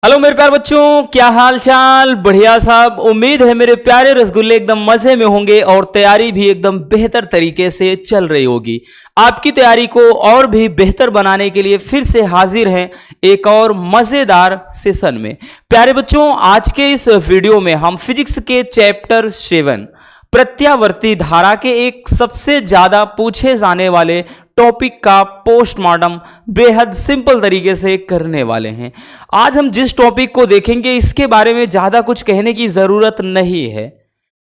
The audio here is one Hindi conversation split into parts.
हेलो मेरे प्यारे बच्चों, क्या हाल चाल। बढ़िया साहब। उम्मीद है मेरे प्यारे रसगुल्ले एकदम मजे में होंगे और तैयारी भी एकदम बेहतर तरीके से चल रही होगी। आपकी तैयारी को और भी बेहतर बनाने के लिए फिर से हाजिर हैं एक और मजेदार सेशन में। प्यारे बच्चों, आज के इस वीडियो में हम फिजिक्स के चैप्टर 7 प्रत्यावर्ती धारा के एक सबसे ज्यादा पूछे जाने वाले टॉपिक का पोस्टमार्टम बेहद सिंपल तरीके से करने वाले हैं। आज हम जिस टॉपिक को देखेंगे इसके बारे में ज्यादा कुछ कहने की जरूरत नहीं है।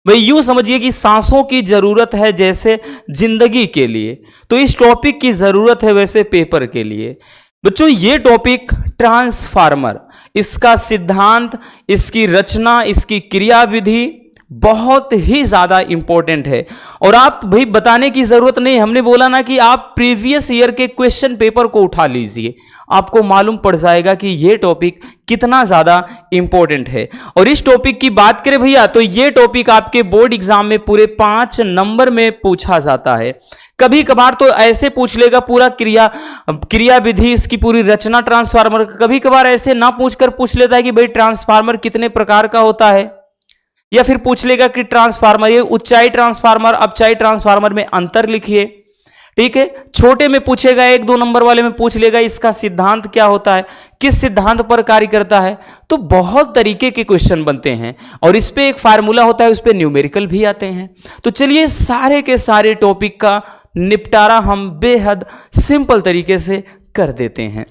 भाई यूं समझिए कि सांसों की जरूरत है जैसे जिंदगी के लिए, तो इस टॉपिक की जरूरत है वैसे पेपर के लिए। बच्चों, ये टॉपिक ट्रांसफार्मर, इसका सिद्धांत, इसकी रचना, इसकी क्रियाविधि बहुत ही ज्यादा इंपॉर्टेंट है। और आप भाई बताने की जरूरत नहीं, हमने बोला ना कि आप प्रीवियस ईयर के क्वेश्चन पेपर को उठा लीजिए, आपको मालूम पड़ जाएगा कि यह टॉपिक कितना ज्यादा इंपॉर्टेंट है। और इस टॉपिक की बात करें भैया तो यह टॉपिक आपके बोर्ड एग्जाम में पूरे 5 नंबर में पूछा जाता है। कभी कभार तो ऐसे पूछ लेगा पूरा क्रिया विधि, इसकी पूरी रचना ट्रांसफार्मर। कभी कभार ऐसे ना पूछकर पूछ लेता है कि भाई ट्रांसफार्मर कितने प्रकार का होता है, या फिर पूछ लेगा कि ट्रांसफार्मर, ये ऊंचाई ट्रांसफार्मर अपचाई ट्रांसफार्मर में अंतर लिखिए। ठीक है, छोटे में पूछेगा, 1-2 नंबर वाले में पूछ लेगा इसका सिद्धांत क्या होता है, किस सिद्धांत पर कार्य करता है। तो बहुत तरीके के क्वेश्चन बनते हैं और इस पे एक फार्मूला होता है, उस पे न्यूमेरिकल भी आते हैं। तो चलिए सारे के सारे टॉपिक का निपटारा हम बेहद सिंपल तरीके से कर देते हैं।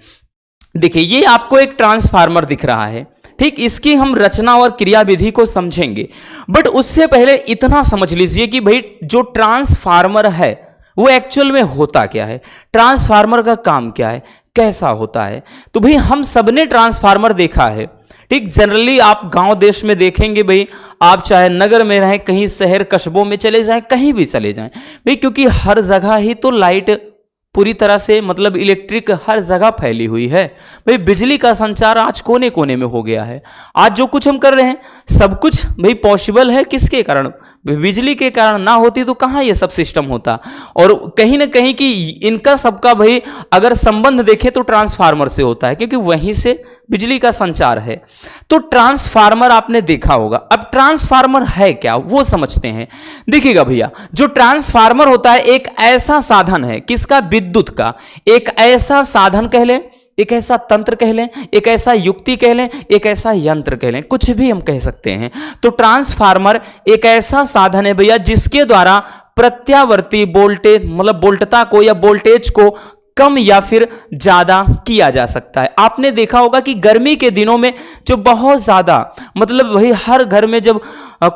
देखिए, ये आपको एक ट्रांसफार्मर दिख रहा है, ठीक, इसकी हम रचना और क्रियाविधि को समझेंगे। बट उससे पहले इतना समझ लीजिए कि भाई जो ट्रांसफार्मर है वो एक्चुअल में होता क्या है, ट्रांसफार्मर का काम क्या है, कैसा होता है। तो भाई हम सबने ट्रांसफार्मर देखा है, ठीक। जनरली आप गांव देश में देखेंगे भाई, आप चाहे नगर में रहें, कहीं शहर कस्बों में चले जाएं, कहीं भी चले जाएं भाई, क्योंकि हर जगह ही तो लाइट पूरी तरह से मतलब इलेक्ट्रिक हर जगह फैली हुई है भाई। बिजली का संचार आज कोने कोने में हो गया है। आज जो कुछ हम कर रहे हैं सब कुछ भाई पॉसिबल है किसके कारण, बिजली के कारण। ना होती तो कहां ये सब सिस्टम होता। और कहीं ना कहीं कि इनका सबका भाई अगर संबंध देखें तो ट्रांसफार्मर से होता है, क्योंकि वहीं से बिजली का संचार है। तो ट्रांसफार्मर आपने देखा होगा। अब ट्रांसफार्मर है क्या वो समझते हैं। देखिएगा भैया, जो ट्रांसफार्मर होता है एक ऐसा साधन है, किसका, विद्युत का। एक ऐसा साधन कह लें, एक ऐसा तंत्र कह लें, एक ऐसा युक्ति कह लें, एक ऐसा यंत्र कह लें, कुछ भी हम कह सकते हैं। तो ट्रांसफार्मर एक ऐसा साधन है भैया जिसके द्वारा प्रत्यावर्ती वोल्टेज मतलब वोल्टता को या वोल्टेज को कम या फिर ज्यादा किया जा सकता है। आपने देखा होगा कि गर्मी के दिनों में जो बहुत ज्यादा मतलब वही हर घर में जब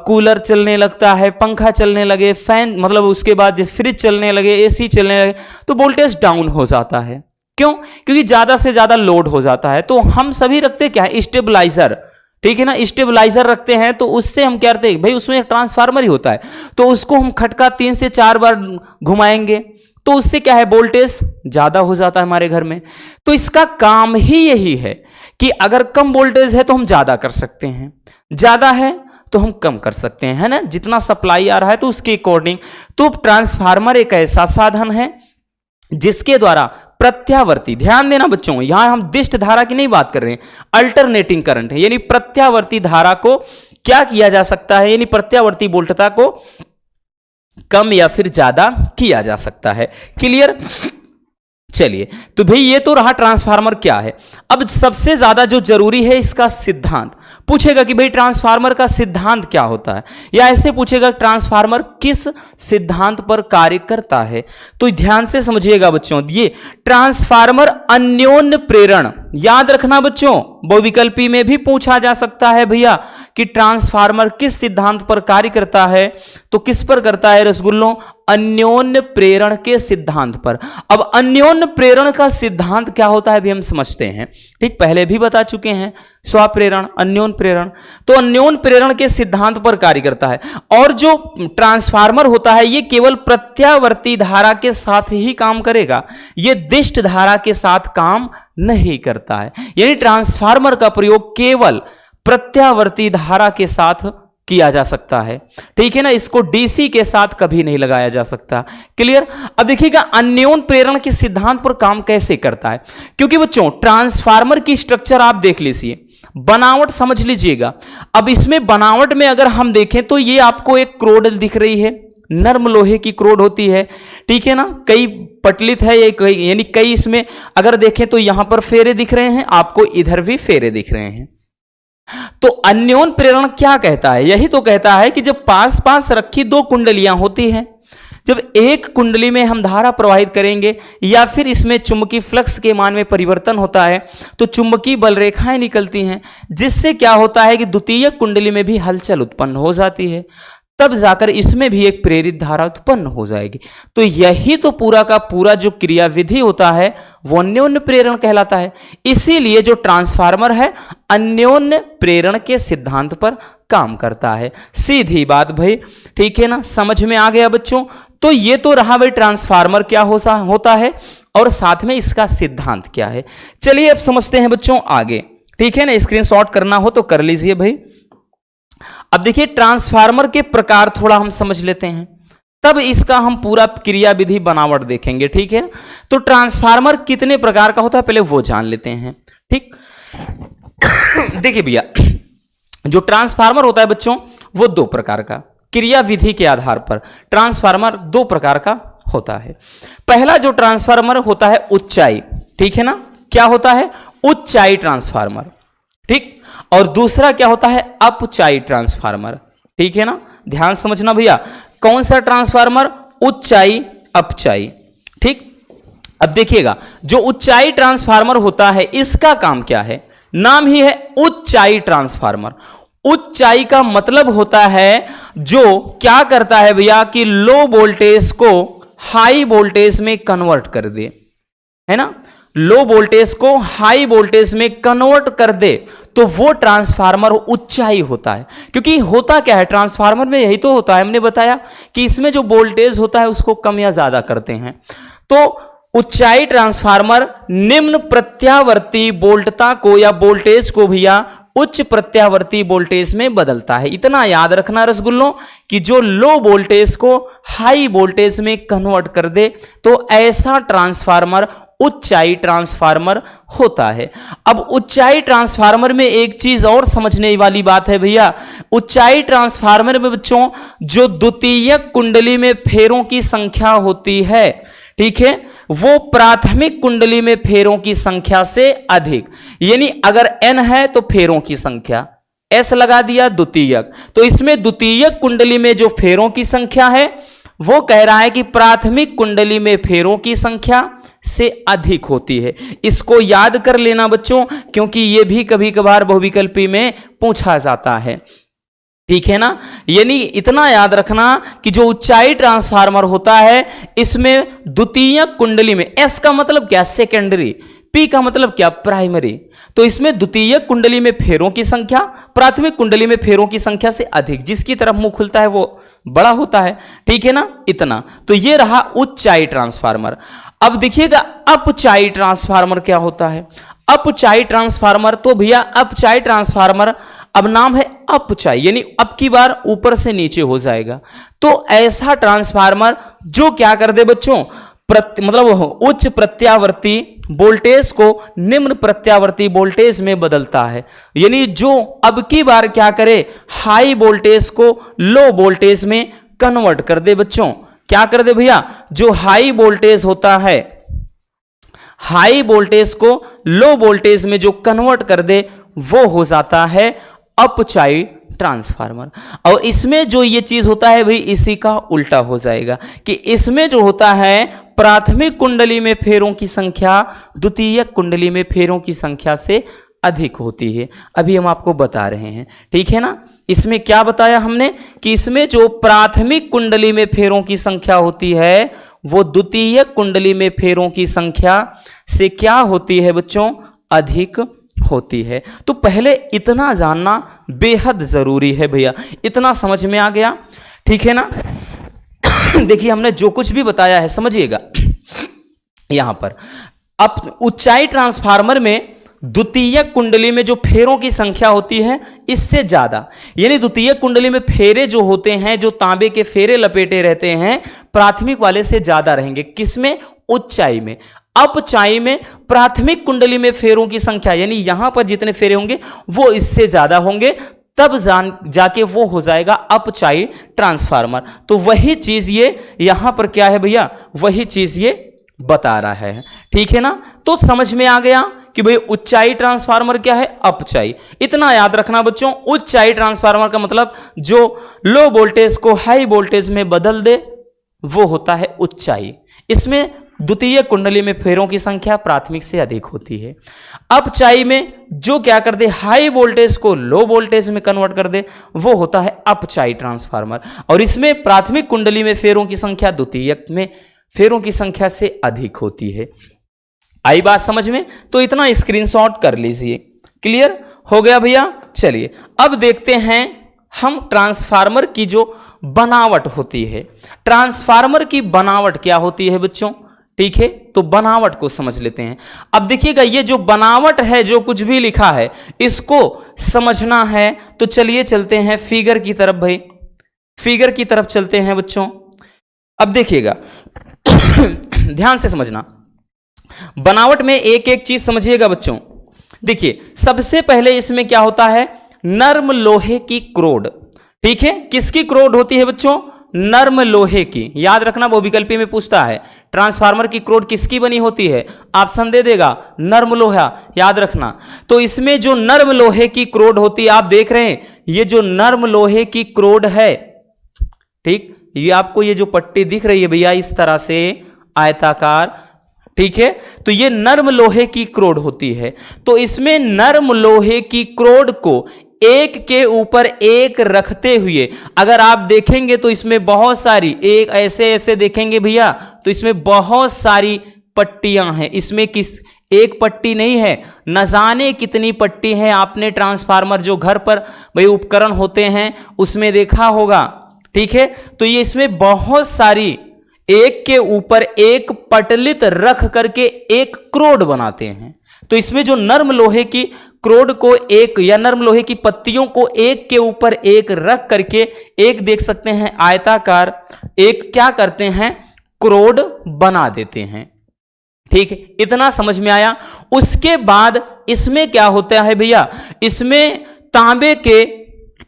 कूलर चलने लगता है, पंखा चलने लगे, फैन मतलब उसके बाद फ्रिज चलने लगे, एसी चलने लगे, तो वोल्टेज डाउन हो जाता है। क्यों? क्योंकि ज्यादा से ज्यादा लोड हो जाता है। तो हम सभी रखते क्या है, स्टेबलाइजर, ठीक है ना, स्टेबलाइजर रखते हैं। तो उससे हम क्या करते हैं भाई, उसमें ट्रांसफार्मर ही होता है, तो उसको हम खटका 3 से 4 बार घुमाएंगे तो उससे क्या है, वोल्टेज ज्यादा हो जाता है हमारे घर में। तो इसका काम ही यही है कि अगर कम वोल्टेज है तो हम ज्यादा कर सकते हैं, ज्यादा है तो हम कम कर सकते हैं, है ना, जितना सप्लाई आ रहा है तो उसके अकॉर्डिंग। तो ट्रांसफार्मर एक ऐसा साधन है जिसके द्वारा प्रत्यावर्ती, ध्यान देना बच्चों, यहां हम दिष्ट धारा की नहीं बात कर रहे हैं, अल्टरनेटिंग करंट है, यानी प्रत्यावर्ती धारा को क्या किया जा सकता है, यानी प्रत्यावर्ती वोल्टता को कम या फिर ज्यादा किया जा सकता है। क्लियर? चलिए, तो भाई ये तो रहा ट्रांसफार्मर क्या है। अब सबसे ज्यादा जो जरूरी है इसका सिद्धांत। पूछेगा कि भाई ट्रांसफार्मर का सिद्धांत क्या होता है, या ऐसे पूछेगा ट्रांसफार्मर किस सिद्धांत पर कार्य करता है। तो ध्यान से समझिएगा बच्चों, ये ट्रांसफार्मर अन्योन्य प्रेरण, याद रखना बच्चों, बहुविकल्पी में भी पूछा जा सकता है भैया कि ट्रांसफार्मर किस सिद्धांत पर कार्य करता है। तो किस पर करता है रसगुल्लों, अन्योन्य प्रेरण के सिद्धांत पर। अब अन्योन्य प्रेरण का सिद्धांत क्या होता है भी हम समझते हैं, ठीक, पहले भी बता चुके हैं, स्वप्रेरण, अन्योन्य प्रेरण। तो अन्योन्य प्रेरण के सिद्धांत पर कार्य करता है। और जो ट्रांसफार्मर होता है ये केवल प्रत्यावर्ती धारा के साथ ही काम करेगा, ये दिष्ट धारा के साथ काम नहीं करता है। यानी ट्रांसफार्मर का प्रयोग केवल प्रत्यावर्ती धारा के साथ किया जा सकता है, ठीक है ना, इसको डीसी के साथ कभी नहीं लगाया जा सकता। क्लियर? अब देखिएगा अन्योन्य प्रेरण के सिद्धांत पर काम कैसे करता है, क्योंकि बच्चों ट्रांसफार्मर की स्ट्रक्चर आप देख लीजिए, बनावट समझ लीजिएगा। अब इसमें बनावट में अगर हम देखें तो ये आपको एक क्रोड दिख रही है, नर्म लोहे की क्रोड होती है, ठीक है ना, कई पटलित है ये, कई यानी कई इसमें अगर देखें तो यहां पर फेरे दिख रहे हैं, आपको इधर भी फेरे दिख रहे हैं। तो अन्योन प्रेरण क्या कहता है? यही तो कहता है कि जब पास पास रखी दो कुंडलियां होती हैं, जब एक कुंडली में हम धारा प्रवाहित करेंगे या फिर इसमें चुंबकीय फ्लक्स के मान में परिवर्तन होता है तो चुंबकीय बल रेखाएं निकलती हैं, जिससे क्या होता है कि द्वितीयक कुंडली में भी हलचल उत्पन्न हो जाती है, तब जाकर इसमें भी एक प्रेरित धारा उत्पन्न हो जाएगी। तो यही तो पूरा का पूरा जो क्रियाविधि होता है वो अन्योन्य प्रेरण कहलाता है। इसीलिए जो ट्रांसफार्मर है अन्योन्य प्रेरण के सिद्धांत पर काम करता है। सीधी बात भाई, ठीक है ना, समझ में आ गया बच्चों? तो ये तो रहा भाई ट्रांसफार्मर क्या होता है और साथ में इसका सिद्धांत क्या है। चलिए अब समझते हैं बच्चों आगे, ठीक है ना, स्क्रीनशॉट करना हो तो कर लीजिए भाई। अब देखिए ट्रांसफार्मर के प्रकार थोड़ा हम समझ लेते हैं, तब इसका हम पूरा क्रियाविधि बनावट देखेंगे, ठीक है। तो ट्रांसफार्मर कितने प्रकार का होता है पहले वो जान लेते हैं, ठीक। देखिए भैया, जो ट्रांसफार्मर होता है बच्चों वो दो प्रकार का, क्रियाविधि के आधार पर ट्रांसफार्मर दो प्रकार का होता है। पहला जो ट्रांसफार्मर होता है ऊंचाई, ठीक है ना, क्या होता है? ऊंचाई ट्रांसफार्मर, ठीक। और दूसरा क्या होता है? अपचाई ट्रांसफार्मर, ठीक है ना, ध्यान समझना भैया, कौन सा ट्रांसफार्मर? ऊंचाई अपचाई, ठीक। अब देखिएगा जो ऊंचाई ट्रांसफार्मर होता है इसका काम क्या है? नाम ही है ऊंचाई ट्रांसफार्मर। ऊंचाई का मतलब होता है जो क्या करता है भैया कि लो वोल्टेज को हाई वोल्टेज में कन्वर्ट कर दे, है ना, लो वोल्टेज को हाई वोल्टेज में कन्वर्ट कर दे, तो वो ट्रांसफार्मर ऊंचाई होता है। क्योंकि होता क्या है ट्रांसफार्मर में, यही तो होता है, हमने बताया कि इसमें जो वोल्टेज होता है उसको कम या ज्यादा करते हैं। तो ऊंचाई ट्रांसफार्मर निम्न प्रत्यावर्ती वोल्टता को या वोल्टेज को भैया उच्च प्रत्यावर्ती वोल्टेज में बदलता है। इतना याद रखना रसगुल्लों कि जो लो वोल्टेज को हाई वोल्टेज में कन्वर्ट कर दे तो ऐसा ट्रांसफार्मर ऊंचाई ट्रांसफार्मर होता है। अब ऊंचाई ट्रांसफार्मर में एक चीज और समझने वाली बात है भैया, ऊंचाई ट्रांसफार्मर में बच्चों जो द्वितीयक कुंडली में फेरों की संख्या होती है, ठीक है, वो प्राथमिक कुंडली में फेरों की संख्या से अधिक, यानी अगर n है तो फेरों की संख्या s लगा दिया द्वितीयक, तो इसमें द्वितीयक कुंडली में जो फेरों की संख्या है वो कह रहा है कि प्राथमिक कुंडली में फेरों की संख्या से अधिक होती है। इसको याद कर लेना बच्चों, क्योंकि ये भी कभी कभार बहुविकल्पी में पूछा जाता है, ठीक है ना। यानी इतना याद रखना कि जो ऊंचाई ट्रांसफार्मर होता है इसमें द्वितीयक कुंडली में, एस का मतलब क्या? सेकेंडरी, पी का मतलब क्या? प्राइमरी। तो इसमें द्वितीयक कुंडली में फेरों की संख्या प्राथमिक कुंडली में फेरों की संख्या से अधिक, जिसकी तरफ मुंह खुलता है वो बड़ा होता है, ठीक है ना, इतना। तो ये रहा ऊंचाई ट्रांसफार्मर। अब देखिएगा अपचाई ट्रांसफार्मर क्या होता है। अपचाई ट्रांसफार्मर, तो भैया अपचाई ट्रांसफार्मर अब नाम है अपचाई, यानी अब की बार ऊपर से नीचे हो जाएगा। तो ऐसा ट्रांसफार्मर जो क्या कर दे बच्चों, मतलब उच्च प्रत्यावर्ती वोल्टेज को निम्न प्रत्यावर्ती वोल्टेज में बदलता है, यानी जो अब की बार क्या करे, हाई वोल्टेज को लो वोल्टेज में कन्वर्ट कर दे। बच्चों क्या कर दे भैया, जो हाई वोल्टेज होता है, हाई वोल्टेज को लो वोल्टेज में जो कन्वर्ट कर दे वो हो जाता है अपचाई ट्रांसफार्मर। और इसमें जो ये चीज होता है भाई इसी का उल्टा हो जाएगा कि इसमें जो होता है प्राथमिक कुंडली में फेरों की संख्या द्वितीयक कुंडली में फेरों की संख्या से अधिक होती है। अभी हम आपको बता रहे हैं, ठीक है ना। इसमें क्या बताया हमने कि इसमें जो प्राथमिक कुंडली में फेरों की संख्या होती है वो द्वितीयक कुंडली में फेरों की संख्या से क्या होती है बच्चों, अधिक होती है। तो पहले इतना जानना बेहद जरूरी है भैया, इतना समझ में आ गया, ठीक है ना। देखिए हमने जो कुछ भी बताया है समझिएगा। यहां पर अब ऊंचाई ट्रांसफार्मर में द्वितीयक कुंडली में जो फेरों की संख्या होती है इससे ज्यादा, यानी द्वितीयक कुंडली में फेरे जो होते हैं, जो तांबे के फेरे लपेटे रहते हैं, प्राथमिक वाले से ज्यादा रहेंगे। किसमें? ऊंचाई में। अपचाई में प्राथमिक कुंडली में फेरों की संख्या, यानी यहां पर जितने फेरे होंगे वो इससे ज्यादा होंगे, तब जाके वो हो जाएगा अपचाई ट्रांसफार्मर। तो वही चीज ये यहां पर क्या है भैया, वही चीज ये बता रहा है। ठीक है ना, तो समझ में आ गया कि भाई उच्चाई ट्रांसफार्मर क्या है, अपचाई। इतना याद रखना बच्चों, उच्चाई ट्रांसफार्मर का मतलब जो लो वोल्टेज को हाई वोल्टेज में बदल दे वो होता है उच्चाई। इसमें द्वितीय कुंडली में फेरों की संख्या प्राथमिक से अधिक होती है। अपचाई में जो क्या कर दे, हाई वोल्टेज को लो वोल्टेज में कन्वर्ट कर दे, वो होता है अपचाई ट्रांसफार्मर। और इसमें प्राथमिक कुंडली में फेरों की संख्या द्वितीयक में फेरों की संख्या से अधिक होती है। आई बात समझ में? तो इतना स्क्रीनशॉट कर लीजिए। क्लियर हो गया भैया? चलिए अब देखते हैं हम ट्रांसफार्मर की जो बनावट होती है। ट्रांसफार्मर की बनावट क्या होती है बच्चों? ठीक है, तो बनावट को समझ लेते हैं। अब देखिएगा, ये जो बनावट है, जो कुछ भी लिखा है इसको समझना है, तो चलिए चलते हैं फिगर की तरफ। भाई फिगर की तरफ चलते हैं बच्चों। अब देखिएगा ध्यान से समझना, बनावट में एक एक चीज समझिएगा बच्चों। देखिए सबसे पहले इसमें क्या होता है, नर्म लोहे की क्रोड। ठीक है, किसकी क्रोड होती है बच्चों? नर्म लोहे की। याद रखना, वो विकल्पी में पूछता है ट्रांसफार्मर की क्रोड किसकी बनी होती है, ऑप्शन दे देगा नर्म लोहा। याद रखना, तो इसमें जो नर्म लोहे की क्रोड होती है, आप देख रहे हैं ये जो नर्म लोहे की क्रोड है, ठीक, ये आपको ये जो पट्टी दिख रही है भैया इस तरह से आयताकार, ठीक है, तो ये नर्म लोहे की क्रोड होती है। तो इसमें नर्म लोहे की क्रोड को एक के ऊपर एक रखते हुए अगर आप देखेंगे तो इसमें बहुत सारी, एक ऐसे ऐसे देखेंगे भैया तो इसमें बहुत सारी पट्टियां हैं। इसमें किस एक पट्टी नहीं है, न जाने कितनी पट्टी है। आपने ट्रांसफार्मर जो घर पर भाई उपकरण होते हैं उसमें देखा होगा। ठीक है, तो ये इसमें बहुत सारी एक के ऊपर एक पटलित रख करके एक क्रोड बनाते हैं। तो इसमें जो नर्म लोहे की क्रोड को एक या नर्म लोहे की पत्तियों को एक के ऊपर एक रख करके एक देख सकते हैं आयताकार एक क्या करते हैं, क्रोड बना देते हैं। ठीक है, इतना समझ में आया। उसके बाद इसमें क्या होता है भैया, इसमें तांबे के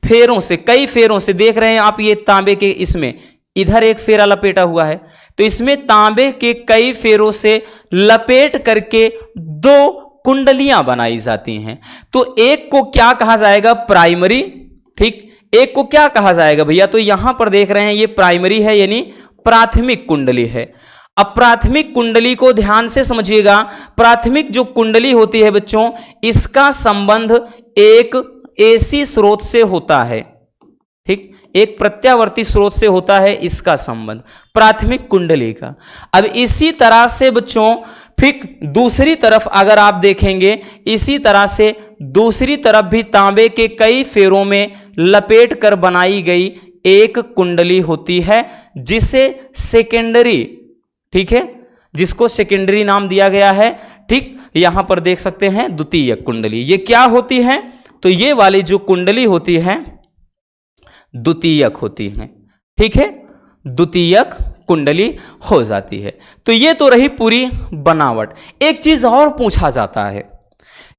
फेरों से, कई फेरों से, देख रहे हैं आप ये तांबे के, इसमें इधर एक फेरा लपेटा हुआ है, तो इसमें तांबे के कई फेरों से लपेट करके दो कुंडलियां बनाई जाती हैं। तो एक को क्या कहा जाएगा, प्राइमरी। ठीक, एक को क्या कहा जाएगा भैया, तो यहां पर देख रहे हैं ये प्राइमरी है, यानी प्राथमिक कुंडली है। अब प्राथमिक कुंडली को ध्यान से समझिएगा। प्राथमिक जो कुंडली होती है बच्चों, इसका संबंध एक एसी स्रोत से होता है। ठीक, एक प्रत्यावर्ती स्रोत से होता है इसका संबंध प्राथमिक कुंडली का। अब इसी तरह से बच्चों फिर दूसरी तरफ अगर आप देखेंगे, इसी तरह से दूसरी तरफ भी तांबे के कई फेरों में लपेट कर बनाई गई एक कुंडली होती है जिसे सेकेंडरी, ठीक है, जिसको सेकेंडरी नाम दिया गया है। ठीक, यहां पर देख सकते हैं द्वितीयक कुंडली। ये क्या होती है, तो ये वाली जो कुंडली होती है द्वितीयक होती है। ठीक है, द्वितीयक कुंडली हो जाती है। तो ये तो रही पूरी बनावट। एक चीज और पूछा जाता है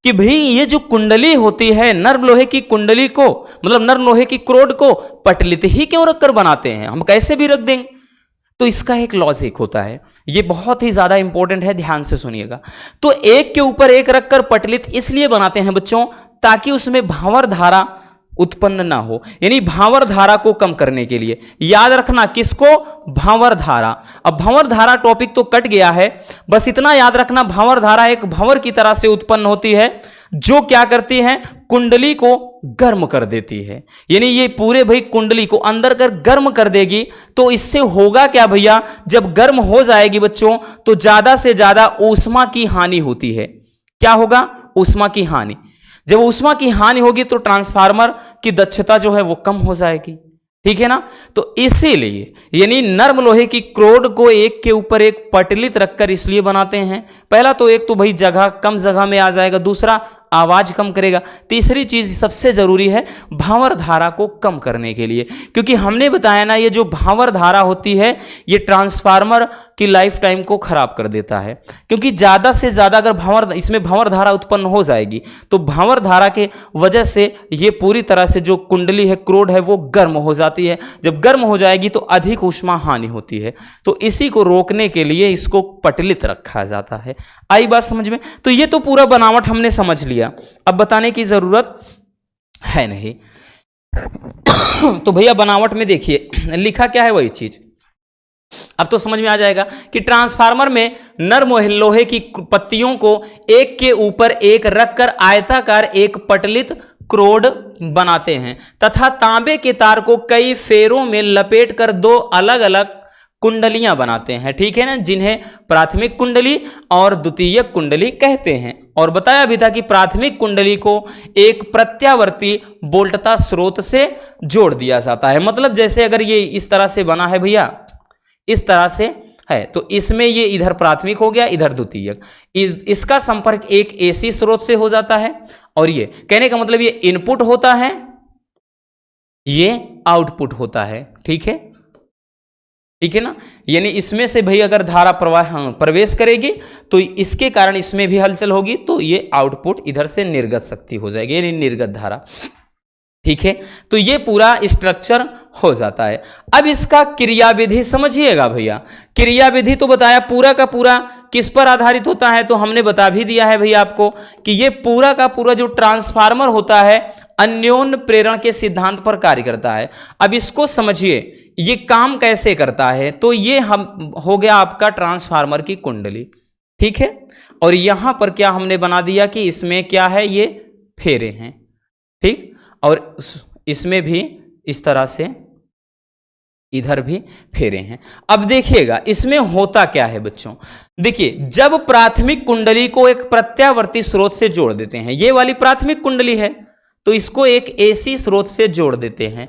कि भाई ये जो कुंडली होती है, नर्म लोहे की कुंडली को, मतलब नर्म लोहे की क्रोड को पटलित ही क्यों रखकर बनाते हैं, हम कैसे भी रख देंगे। तो इसका एक लॉजिक होता है, ये बहुत ही ज्यादा इंपॉर्टेंट है, ध्यान से सुनिएगा। तो एक के ऊपर एक रखकर पटलित इसलिए बनाते हैं बच्चों ताकि उसमें भांवर धारा उत्पन्न ना हो, यानी भांवर धारा को कम करने के लिए। याद रखना किसको, भांवर धारा। अब भांवर धारा टॉपिक तो कट गया है, बस इतना याद रखना, भांवर धारा एक भंवर की तरह से उत्पन्न होती है जो क्या करती है, कुंडली को गर्म कर देती है। यानी ये पूरे भाई कुंडली को अंदर कर गर्म कर देगी। तो इससे होगा क्या भैया, जब गर्म हो जाएगी बच्चों तो ज्यादा से ज्यादा ऊष्मा की हानि होती है। क्या होगा, ऊष्मा की हानि। जब ऊष्मा की हानि होगी तो ट्रांसफार्मर की दक्षता जो है वो कम हो जाएगी। ठीक है ना, तो इसीलिए यानी नर्म लोहे की क्रोड को एक के ऊपर एक पटलित रखकर इसलिए बनाते हैं। पहला तो एक तो भाई जगह, कम जगह में आ जाएगा, दूसरा आवाज कम करेगा। तीसरी चीज सबसे जरूरी है भांवर धारा को कम करने के लिए, क्योंकि हमने बताया ना ये जो भांवर धारा होती है ये ट्रांसफार्मर की लाइफ टाइम को खराब कर देता है, क्योंकि ज्यादा से ज्यादा अगर इसमें भांवर धारा उत्पन्न हो जाएगी तो भांवर धारा के वजह से ये पूरी तरह से जो कुंडली है, क्रोड है, वो गर्म हो जाती है। जब गर्म हो जाएगी तो अधिक ऊष्मा हानि होती है, तो इसी को रोकने के लिए इसको पटलित रखा जाता है। आई बात समझ में? तो ये तो पूरा बनावट हमने समझ लिया, अब बताने की जरूरत है नहीं। तो भैया बनावट में देखिए लिखा क्या है वही चीज अब तो समझ में आ जाएगा कि ट्रांसफार्मर में नर्म लोहे की पत्तियों को एक के ऊपर एक रखकर आयताकार एक पटलित क्रोड बनाते हैं तथा तांबे के तार को कई फेरों में लपेटकर दो अलग अलग कुंडलियां बनाते हैं, ठीक है ना, जिन्हें प्राथमिक कुंडली और द्वितीयक कुंडली कहते हैं। और बताया भी था कि प्राथमिक कुंडली को एक प्रत्यावर्ती वोल्टता स्रोत से जोड़ दिया जाता है। मतलब जैसे अगर ये इस तरह से बना है भैया, इस तरह से है, तो इसमें ये इधर प्राथमिक हो गया, इधर द्वितीयक, इसका संपर्क एक एसी स्रोत से हो जाता है। और ये कहने का मतलब ये इनपुट होता है, ये आउटपुट होता है, ठीक है, ठीक है ना। यानी इसमें से भाई अगर धारा प्रवाह प्रवेश करेगी तो इसके कारण इसमें भी हलचल होगी, तो ये आउटपुट इधर से निर्गत शक्ति हो जाएगी, यानी निर्गत धारा, ठीक है। तो ये पूरा स्ट्रक्चर हो जाता है। अब इसका क्रियाविधि समझिएगा भैया। क्रियाविधि तो बताया पूरा का पूरा किस पर आधारित होता है, तो हमने बता भी दिया है भैया आपको कि ये पूरा का पूरा जो ट्रांसफार्मर होता है अन्योन्य प्रेरण के सिद्धांत पर कार्य करता है। अब इसको समझिए ये काम कैसे करता है। तो ये हम हो गया आपका ट्रांसफार्मर की कुंडली, ठीक है। और यहां पर क्या हमने बना दिया कि इसमें क्या है, ये फेरे हैं, ठीक, और इसमें भी इस तरह से इधर भी फेरे हैं। अब देखिएगा इसमें होता क्या है बच्चों, देखिए जब प्राथमिक कुंडली को एक प्रत्यावर्ती स्रोत से जोड़ देते हैं, ये वाली प्राथमिक कुंडली है तो इसको एक एसी स्रोत से जोड़ देते हैं।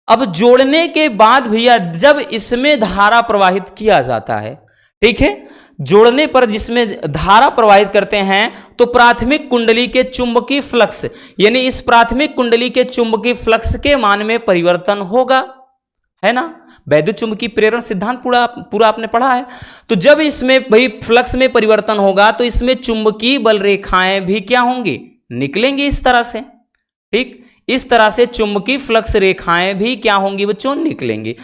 अब जोड़ने के बाद भैया जब इसमें धारा प्रवाहित किया जाता है, ठीक है, जोड़ने पर जिसमें धारा प्रवाहित करते हैं तो प्राथमिक कुंडली के चुंबकीय फ्लक्स, यानी इस प्राथमिक कुंडली के चुंबकीय फ्लक्स के मान में परिवर्तन होगा, है ना। वैद्युत चुंबकीय प्रेरण सिद्धांत पूरा आपने पढ़ा है। तो जब इसमें भाई फ्लक्स में परिवर्तन होगा तो इसमें चुंबकीय बल रेखाएं भी क्या होंगी, निकलेंगी इस तरह से, ठीक, इस तरह से चुंबकीय फ्लक्स रेखाएं भी क्या होंगी बच्चों, निकलेंगी।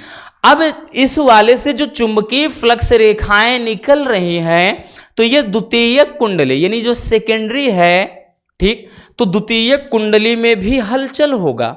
अब इस वाले से जो चुंबकीय फ्लक्स रेखाएं निकल रही हैं तो ये द्वितीयक कुंडली यानी जो सेकेंडरी है, ठीक, तो द्वितीयक कुंडली में भी हलचल होगा।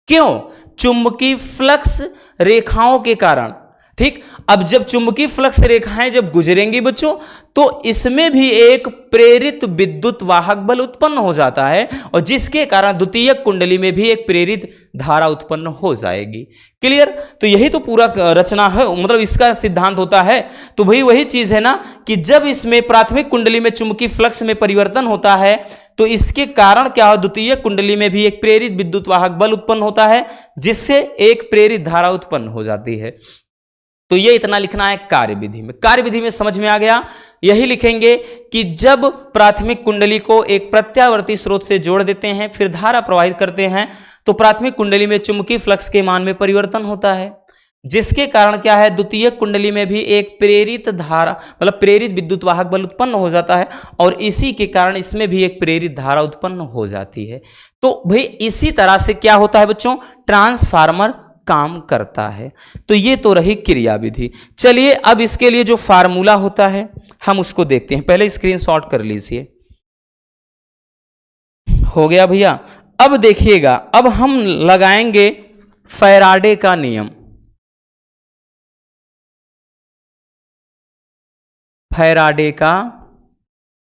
क्यों? चुंबकीय फ्लक्स रेखाओं के कारण, ठीक। अब जब चुंबकीय फ्लक्स रेखाएं जब गुजरेंगी बच्चों तो इसमें भी एक प्रेरित विद्युत वाहक बल उत्पन्न हो जाता है और जिसके कारण द्वितीयक कुंडली में भी एक प्रेरित धारा उत्पन्न हो जाएगी। क्लियर? तो यही तो पूरा रचना है, मतलब इसका सिद्धांत होता है। तो भाई वही चीज है ना कि जब इसमें प्राथमिक कुंडली में चुंबकीय फ्लक्स में परिवर्तन होता है तो इसके कारण क्या हो, द्वितीयक कुंडली में भी एक प्रेरित विद्युत वाहक बल उत्पन्न होता है जिससे एक प्रेरित धारा उत्पन्न हो जाती है। तो ये इतना लिखना है कार्यविधि में। कार्यविधि में समझ में आ गया, यही लिखेंगे कि जब प्राथमिक कुंडली को एक प्रत्यावर्ती स्रोत से जोड़ देते हैं फिर धारा प्रवाहित करते हैं तो प्राथमिक कुंडली में चुंबकीय फ्लक्स के मान में परिवर्तन होता है जिसके कारण क्या है, द्वितीयक कुंडली में भी एक प्रेरित धारा मतलब प्रेरित विद्युत वाहक बल उत्पन्न हो जाता है और इसी के कारण इसमें भी एक प्रेरित धारा उत्पन्न हो जाती है। तो भाई इसी तरह से क्या होता है बच्चों, ट्रांसफार्मर काम करता है। तो ये तो रही क्रियाविधि। चलिए अब इसके लिए जो फार्मूला होता है हम उसको देखते हैं। पहले स्क्रीनशॉट कर लीजिए। हो गया भैया। अब देखिएगा, अब हम लगाएंगे फैराडे का नियम। फैराडे का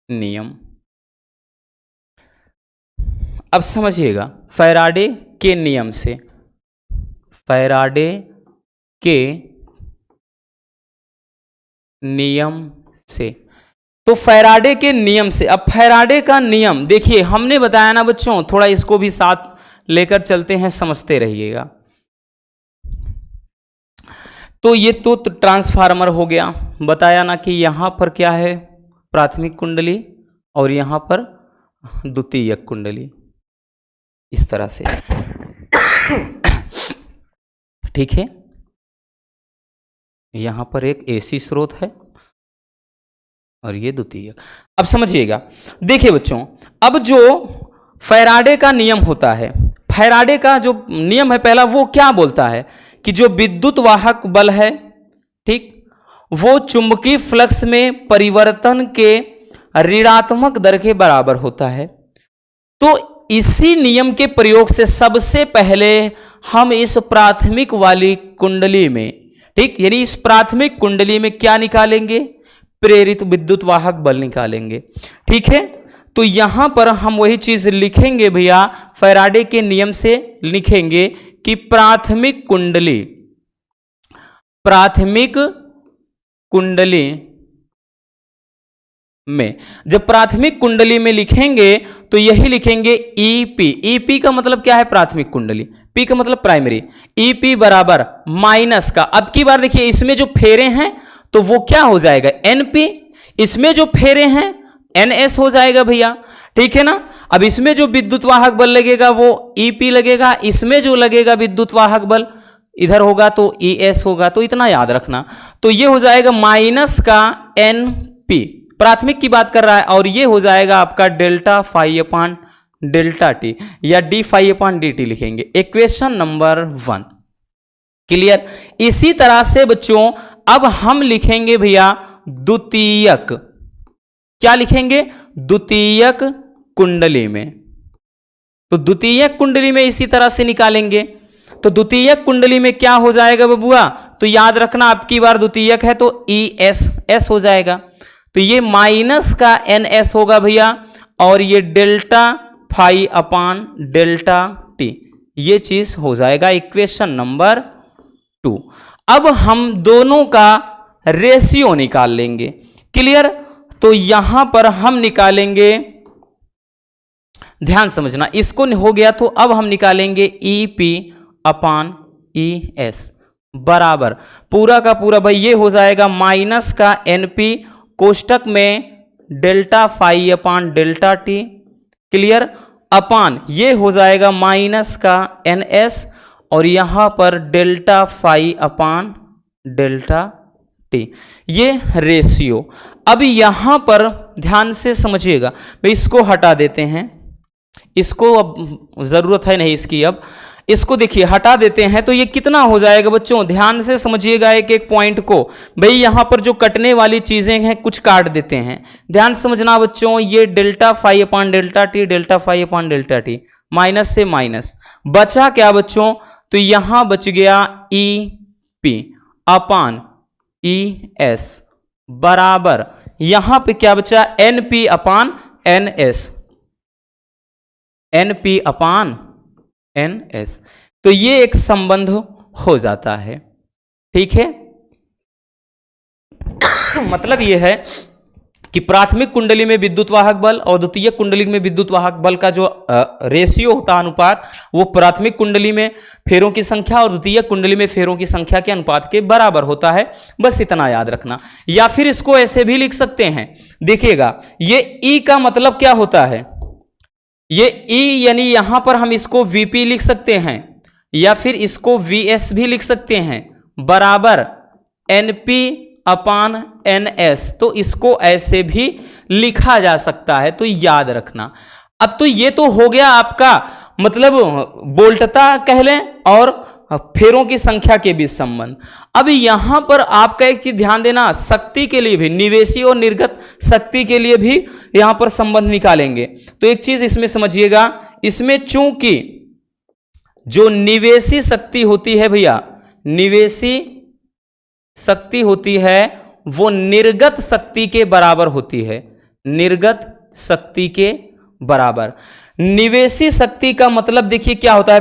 नियम अब समझिएगा, फैराडे के नियम से, फैराडे के नियम से, तो फैराडे के नियम से, अब फैराडे का नियम देखिए हमने बताया ना बच्चों, थोड़ा इसको भी साथ लेकर चलते हैं, समझते रहिएगा। तो ये तो ट्रांसफार्मर हो गया, बताया ना कि यहां पर क्या है प्राथमिक कुंडली और यहां पर द्वितीयक कुंडली, इस तरह से। ठीक है, यहां पर एक एसी स्रोत है और ये द्वितीयक। अब समझिएगा, देखिए बच्चों, अब जो फैराडे का नियम होता है, फैराडे का जो नियम है पहला, वो क्या बोलता है कि जो विद्युत वाहक बल है, ठीक, वो चुंबकीय फ्लक्स में परिवर्तन के ऋणात्मक दर के बराबर होता है। तो इसी नियम के प्रयोग से सबसे पहले हम इस प्राथमिक वाली कुंडली में, ठीक, यानी इस प्राथमिक कुंडली में क्या निकालेंगे, प्रेरित विद्युत वाहक बल निकालेंगे। ठीक है, तो यहां पर हम वही चीज लिखेंगे भैया, फैराडे के नियम से लिखेंगे कि प्राथमिक कुंडली में, जब प्राथमिक कुंडली में लिखेंगे तो यही लिखेंगे ईपी। ईपी का मतलब क्या है, प्राथमिक कुंडली, पी का मतलब प्राइमरी, ईपी बराबर माइनस का, अब की बार देखिए इसमें जो फेरे हैं तो वो क्या हो जाएगा, एनपी, इसमें जो फेरे हैं एनएस हो जाएगा भैया। ठीक है ना, अब इसमें जो विद्युत वाहक बल लगेगा वो ईपी लगेगा, इसमें जो लगेगा विद्युत वाहक बल इधर होगा तो ईएस होगा। तो इतना याद रखना, तो ये हो जाएगा माइनस का एनपी, प्राथमिक की बात कर रहा है, और ये हो जाएगा आपका delta phi upon delta T, या D phi upon D T लिखेंगे, इक्वेशन नंबर 1। क्लियर। इसी तरह से बच्चों अब हम लिखेंगे भैया द्वितीयक, क्या लिखेंगे, द्वितीयक कुंडली में। तो द्वितीयक कुंडली में इसी तरह से निकालेंगे, तो द्वितीयक कुंडली में क्या हो जाएगा बबुआ, तो याद रखना आपकी बार द्वितीयक है तो ई एस हो जाएगा, तो ये माइनस का एन एस होगा भैया, और ये delta phi upon delta T, ये चीज हो जाएगा इक्वेशन नंबर 2। अब हम दोनों का रेशियो निकाल लेंगे। क्लियर। तो यहां पर हम निकालेंगे, ध्यान समझना, इसको हो गया तो अब हम निकालेंगे ई पी अपान ई एस बराबर पूरा का पूरा भाई ये हो जाएगा माइनस का एन पी कोष्टक में delta phi upon delta T. Clear. Upon ये हो जाएगा माइनस का एन एस और यहां पर delta phi upon delta T, ये रेशियो। अब यहां पर ध्यान से समझिएगा, भाई इसको हटा देते हैं, इसको अब जरूरत है नहीं इसकी, अब इसको देखिए हटा देते हैं तो ये कितना हो जाएगा बच्चों, ध्यान से समझिएगा एक एक पॉइंट को। भाई यहां पर जो कटने वाली चीजें हैं कुछ काट देते हैं, ध्यान समझना बच्चों। ये delta phi upon delta T, delta phi upon delta T, minus से माइनस बचा क्या बच्चों, तो यहां बच गया ई पी अपान ई एस बराबर यहां पे क्या बचा, N P upon N S, N P upon N S. तो ये एक संबंध हो जाता है। ठीक है। मतलब ये है कि प्राथमिक कुंडली में विद्युत वाहक बल और द्वितीय कुंडली में विद्युत वाहक बल का जो रेशियो होता है, अनुपात, वो प्राथमिक कुंडली में फेरों की संख्या और द्वितीय कुंडली में फेरों की संख्या के अनुपात के बराबर होता है। बस इतना याद रखना। या फिर इसको ऐसे भी लिख सकते हैं, देखिएगा ये ई का मतलब क्या होता है, ये ई यानी यहां पर हम इसको वीपी लिख सकते हैं या फिर इसको वीएस भी लिख सकते हैं, बराबर एनपी अपान एनएस। तो इसको ऐसे भी लिखा जा सकता है, तो याद रखना। अब तो ये तो हो गया आपका मतलब बोल्टता कह लें और फेरों की संख्या के बीच संबंध। अब यहां पर आपका एक चीज ध्यान देना, शक्ति के लिए भी, निवेशी और निर्गत शक्ति के लिए भी यहां पर संबंध निकालेंगे। तो एक चीज इसमें समझिएगा, इसमें चूंकि जो निवेशी शक्ति होती है भैया, निवेशी शक्ति होती है वो निर्गत शक्ति के बराबर होती है, निर्गत शक्ति के बराबर। निवेशी शक्ति का मतलब देखिए क्या होता है,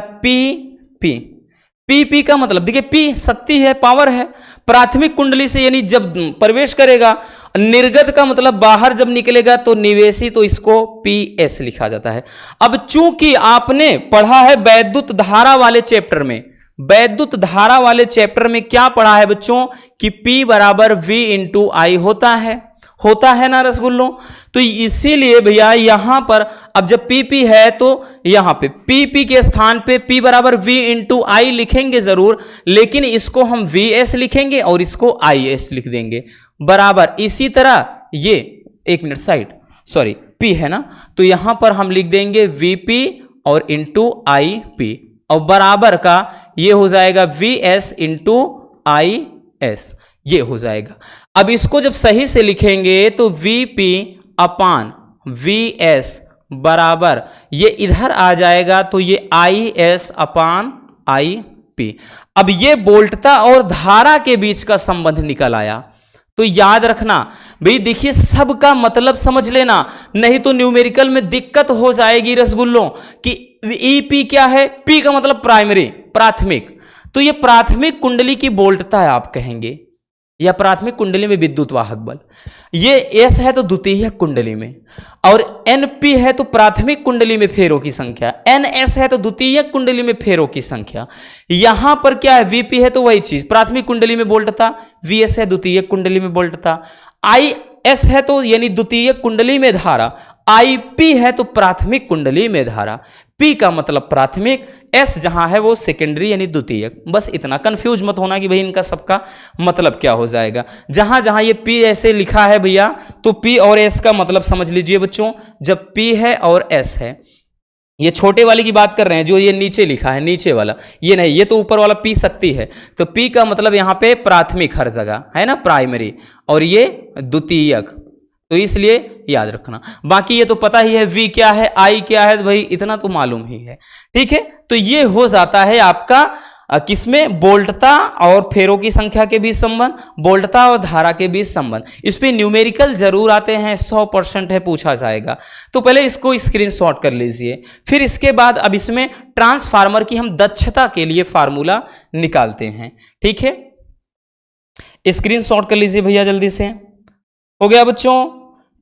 पी पी का मतलब देखिए पी शक्ति है, पावर है, प्राथमिक कुंडली से यानी जब प्रवेश करेगा। निर्गत का मतलब बाहर जब निकलेगा, तो निवेशी, तो इसको पीएस लिखा जाता है। अब चूंकि आपने पढ़ा है वैद्युत धारा वाले चैप्टर में, वैद्युत धारा वाले चैप्टर में क्या पढ़ा है बच्चों कि P बराबर V इंटू आई होता है, होता है ना रसगुल्लों। तो इसीलिए भैया यहां पर अब जब पी है तो यहां पे पी के स्थान पे p बराबर v इंटू आई लिखेंगे जरूर, लेकिन इसको हम vs लिखेंगे और इसको is लिख देंगे बराबर। इसी तरह ये एक मिनट साइड सॉरी p है ना, तो यहां पर हम लिख देंगे vp और इंटू ip और बराबर का ये हो जाएगा vs इंटू is, ये हो जाएगा। अब इसको जब सही से लिखेंगे तो Vp अपान Vs बराबर ये इधर आ जाएगा तो ये Is अपान Ip। अब ये वोल्टता और धारा के बीच का संबंध निकल आया। तो याद रखना भाई, देखिए सबका मतलब समझ लेना, नहीं तो न्यूमेरिकल में दिक्कत हो जाएगी रसगुल्लों कि Ep क्या है, P का मतलब प्राइमरी प्राथमिक, तो ये प्राथमिक कुंडली की वोल्टता है आप कहेंगे, या प्राथमिक कुंडली में विद्युत वाहक बल। ये S है तो द्वितीयक कुंडली में, और NP है तो प्राथमिक कुंडली में फेरों की संख्या, NS है तो द्वितीयक कुंडली में फेरों की संख्या। यहां पर क्या है, VP है तो वही चीज प्राथमिक कुंडली में वोल्टता, VS है द्वितीयक कुंडली में वोल्टता, IS है तो यानी द्वितीयक कुंडली में धारा, IP है तो प्राथमिक कुंडली में धारा। P का मतलब प्राथमिक, S जहां है वो सेकेंडरी यानी द्वितीयक। बस इतना, कंफ्यूज मत होना कि भाई इनका सबका मतलब क्या हो जाएगा। जहां जहां ये P ऐसे लिखा है भैया तो P और S का मतलब समझ लीजिए बच्चों। जब P है और S है, ये छोटे वाले की बात कर रहे हैं जो ये नीचे लिखा है, नीचे वाला ये नहीं, ये तो ऊपर वाला P शक्ति है। तो P का मतलब यहां पे प्राथमिक हर जगह है ना, प्राइमरी, और ये द्वितीयक, तो इसलिए याद रखना। बाकी ये तो पता ही है, V क्या है, I क्या है, भाई इतना तो मालूम ही है। ठीक है, तो ये हो जाता है आपका किसमें, वोल्टता और फेरों की संख्या के बीच संबंध, वोल्टता और धारा के बीच संबंध। इस पे न्यूमेरिकल जरूर आते हैं, 100% है, पूछा जाएगा। तो पहले इसको स्क्रीनशॉट कर लीजिए, फिर इसके बाद अब इसमें ट्रांसफार्मर की हम दक्षता के लिए फार्मूला निकालते हैं। ठीक है, स्क्रीनशॉट कर लीजिए भैया जल्दी से। हो गया बच्चों,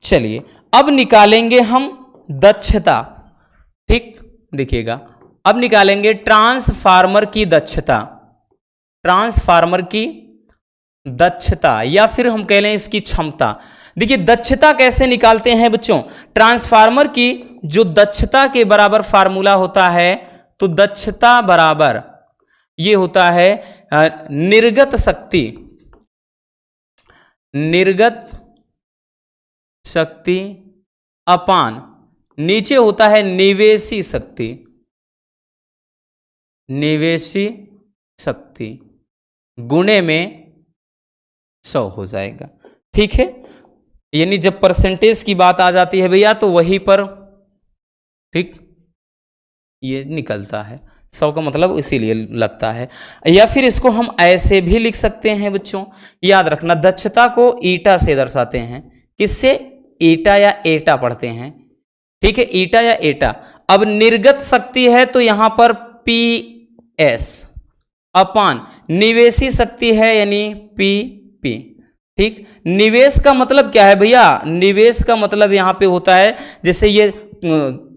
चलिए अब निकालेंगे हम दक्षता। ठीक, देखिएगा अब निकालेंगे ट्रांसफार्मर की दक्षता, ट्रांसफार्मर की दक्षता या फिर हम कह लें इसकी क्षमता। देखिए दक्षता कैसे निकालते हैं बच्चों, ट्रांसफार्मर की जो दक्षता के बराबर फार्मूला होता है, तो दक्षता बराबर ये होता है निर्गत शक्ति, निर्गत शक्ति अपान नीचे होता है निवेशी शक्ति, निवेशी शक्ति गुणे में 100 हो जाएगा। ठीक है, यानी जब परसेंटेज की बात आ जाती है भैया तो वहीं पर ठीक ये निकलता है, 100 का मतलब इसीलिए लगता है। या फिर इसको हम ऐसे भी लिख सकते हैं बच्चों, याद रखना दक्षता को ईटा से दर्शाते हैं, किससे, ईटा या एटा पढ़ते हैं। ठीक है, ईटा या एटा। अब निर्गत शक्ति है तो यहां पर PS अपान निवेशी शक्ति है यानी PP। ठीक, निवेश का मतलब क्या है भैया, निवेश का मतलब यहां पे होता है जैसे ये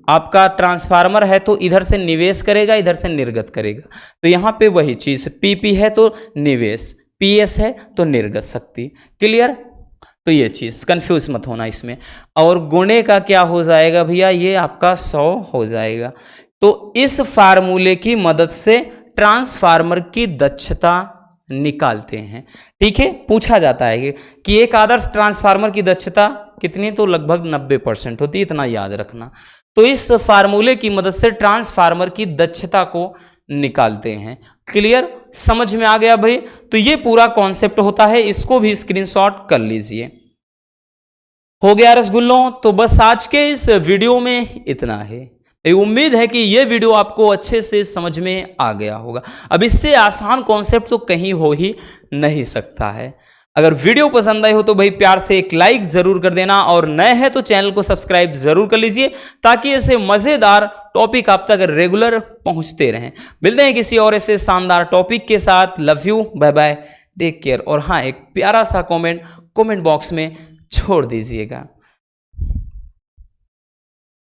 आपका ट्रांसफार्मर है तो इधर से निवेश करेगा, इधर से निर्गत करेगा, तो यहां पे वही चीज, PP है तो निवेश, PS है तो निर्गत शक्ति। क्लियर, तो ये चीज कंफ्यूज मत होना इसमें। और गुणे का क्या हो जाएगा भैया, ये आपका 100 हो जाएगा। तो इस फार्मूले की मदद से ट्रांसफार्मर की दक्षता निकालते हैं। ठीक है, पूछा जाता है कि एक आदर्श ट्रांसफार्मर की दक्षता कितनी, तो लगभग 90% होती है, इतना याद रखना। तो इस फार्मूले की मदद से ट्रांसफार्मर की दक्षता को निकालते हैं। क्लियर, समझ में आ गया भाई। तो ये पूरा कॉन्सेप्ट होता है, इसको भी स्क्रीनशॉट कर लीजिए। हो गया रसगुल्लों, तो बस आज के इस वीडियो में इतना है। उम्मीद है कि यह वीडियो आपको अच्छे से समझ में आ गया होगा। अब इससे आसान कॉन्सेप्ट तो कहीं हो ही नहीं सकता है। अगर वीडियो पसंद आई हो तो भाई प्यार से एक लाइक जरूर कर देना, और नए हैं तो चैनल को सब्सक्राइब जरूर कर लीजिए ताकि ऐसे मजेदार टॉपिक आप तक रेगुलर पहुंचते रहें। मिलते हैं किसी और ऐसे शानदार टॉपिक के साथ। Love you, bye bye, take care. और हाँ, एक प्यारा सा कमेंट बॉक्स में छोड़ दीजिएगा।